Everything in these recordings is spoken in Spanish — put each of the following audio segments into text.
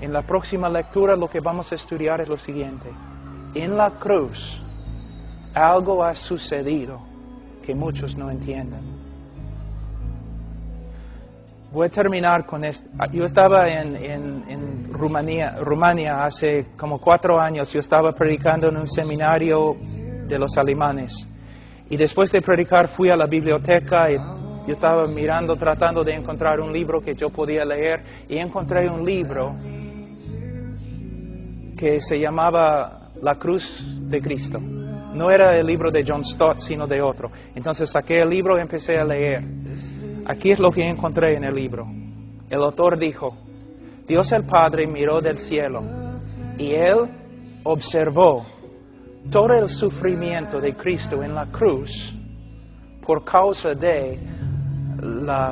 En la próxima lectura lo que vamos a estudiar es lo siguiente. En la cruz, algo ha sucedido que muchos no entienden. Voy a terminar con esto. Yo estaba en Rumania hace como 4 años. Yo estaba predicando en un seminario de los alemanes. Y después de predicar fui a la biblioteca y yo estaba mirando, tratando de encontrar un libro que yo podía leer. Y encontré un libro que se llamaba La Cruz de Cristo. No era el libro de John Stott, sino de otro. Entonces saqué el libro y empecé a leer. Aquí es lo que encontré en el libro. El autor dijo, Dios el Padre miró del cielo y Él observó todo el sufrimiento de Cristo en la cruz por causa de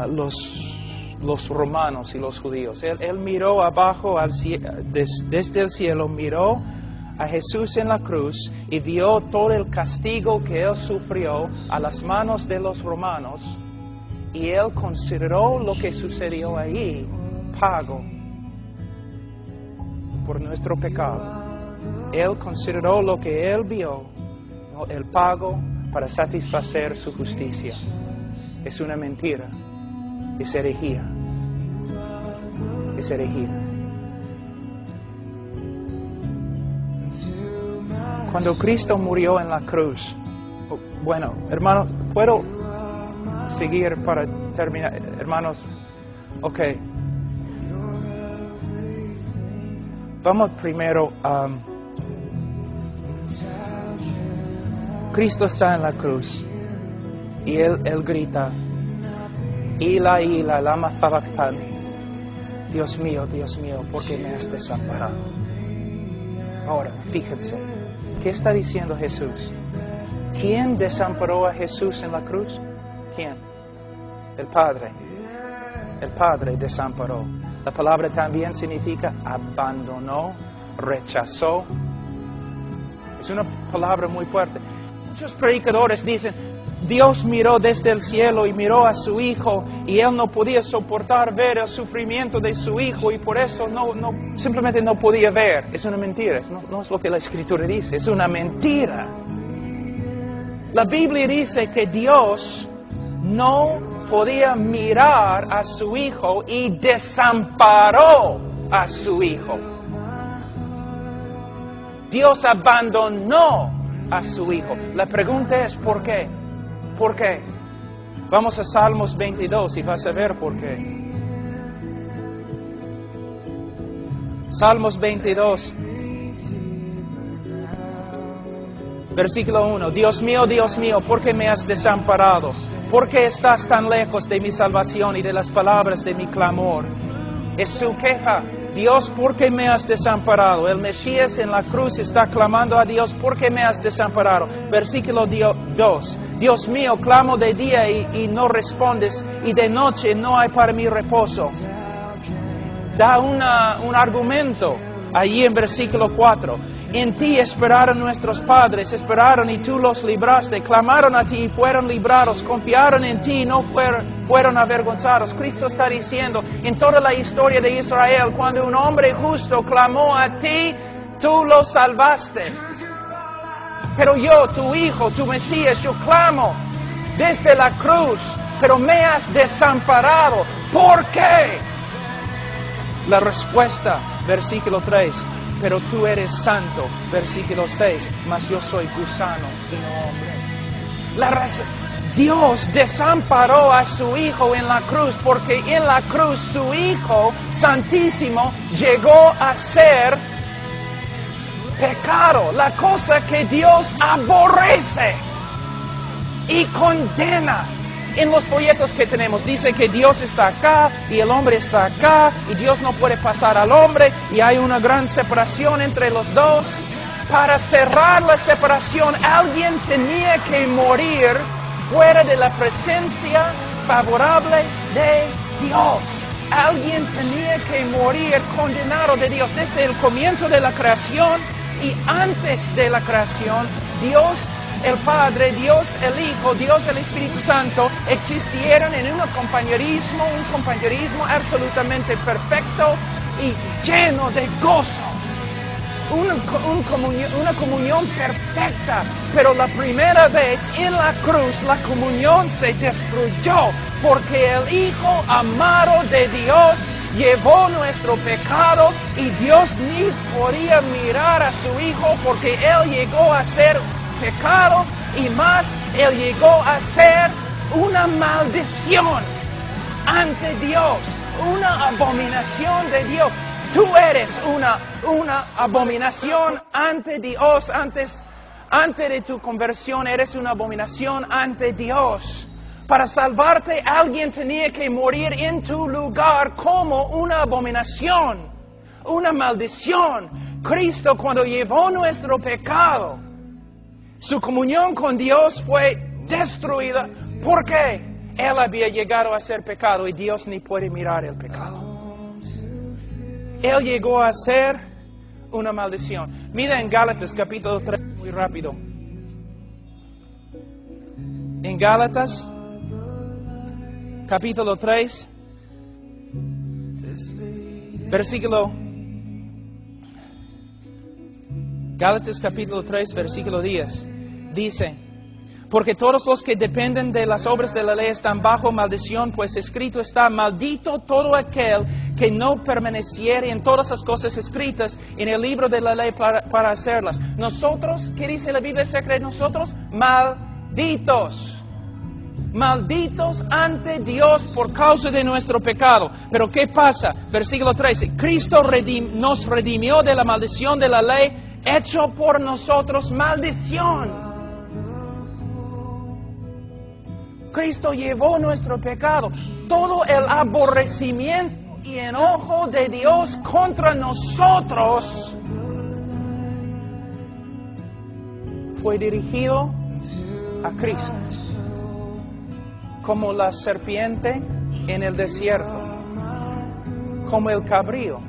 los romanos y los judíos. Él miró abajo desde el cielo, miró a Jesús en la cruz y vio todo el castigo que Él sufrió a las manos de los romanos. Y Él consideró lo que sucedió ahí, pago por nuestro pecado. Él consideró lo que Él vio, el pago para satisfacer su justicia. Es una mentira, es herejía, es herejía. Cuando Cristo murió en la cruz, bueno, hermanos, ¿puedo seguir para terminar? Hermanos, ok. Vamos primero a... Cristo está en la cruz y Él grita, Ila, Ila, lama sabactani. Dios mío, ¿por qué me has desamparado? Ahora, fíjense, ¿qué está diciendo Jesús? ¿Quién desamparó a Jesús en la cruz? ¿Quién? El Padre. El Padre desamparó. La palabra también significa abandonó, rechazó. Es una palabra muy fuerte. Muchos predicadores dicen, Dios miró desde el cielo y miró a su Hijo y Él no podía soportar ver el sufrimiento de su Hijo y por eso simplemente no podía ver. Es una mentira, no es lo que la Escritura dice, es una mentira. La Biblia dice que Dios no podía mirar a su Hijo y desamparó a su Hijo. Dios abandonó a su Hijo. La pregunta es ¿por qué? ¿Por qué? Vamos a Salmos 22 y vas a ver por qué. Salmos 22, versículo 1. Dios mío, ¿por qué me has desamparado? ¿Por qué estás tan lejos de mi salvación y de las palabras de mi clamor? Es su queja. Dios, ¿por qué me has desamparado? El Mesías en la cruz está clamando a Dios, ¿por qué me has desamparado? Versículo 2. Dios mío, clamo de día y no respondes, y de noche no hay para mí reposo. Da un argumento allí en versículo 4. En ti esperaron nuestros padres, esperaron y tú los libraste, clamaron a ti y fueron librados, confiaron en ti y no fueron avergonzados. Cristo está diciendo, en toda la historia de Israel, cuando un hombre justo clamó a ti, tú lo salvaste. Pero yo, tu Hijo, tu Mesías, yo clamo desde la cruz, pero me has desamparado. ¿Por qué? La respuesta, versículo 3. Pero tú eres santo, versículo 6, mas yo soy gusano y no hombre. Dios desamparó a su Hijo en la cruz, porque en la cruz su Hijo santísimo llegó a ser pecado, la cosa que Dios aborrece y condena. En los folletos que tenemos dice que Dios está acá y el hombre está acá y Dios no puede pasar al hombre y hay una gran separación entre los dos. Para cerrar la separación, alguien tenía que morir fuera de la presencia favorable de Dios. Alguien tenía que morir condenado de Dios. Desde el comienzo de la creación y antes de la creación, Dios el Padre, Dios el Hijo, Dios el Espíritu Santo existieron en un compañerismo absolutamente perfecto, y lleno de gozo. Una comunión perfecta, pero la primera vez en la cruz la comunión se destruyó porque el Hijo amado de Dios llevó nuestro pecado y Dios ni podía mirar a su Hijo porque Él llegó a ser pecado y más, Él llegó a ser una maldición ante Dios, una abominación de Dios. Tú eres una abominación ante Dios. Antes de tu conversión eres una abominación ante Dios. Para salvarte alguien tenía que morir en tu lugar como una abominación, una maldición. Cristo cuando llevó nuestro pecado, su comunión con Dios fue destruida porque Él había llegado a ser pecado y Dios ni puede mirar el pecado. Él llegó a ser una maldición. Mira en Gálatas capítulo 3, muy rápido. En Gálatas capítulo 3, versículo... Gálatas capítulo 3, versículo 10. Dice: porque todos los que dependen de las obras de la ley están bajo maldición, pues escrito está: maldito todo aquel que no permaneciere en todas las cosas escritas en el libro de la ley para hacerlas. Nosotros, ¿qué dice la Biblia secreta? Nosotros, malditos. Malditos ante Dios por causa de nuestro pecado. Pero ¿qué pasa? Versículo 13. Cristo nos redimió de la maldición de la ley, hecho por nosotros maldición. Cristo llevó nuestro pecado. Todo el aborrecimiento y enojo de Dios contra nosotros fue dirigido a Cristo. Como la serpiente en el desierto, como el cabrío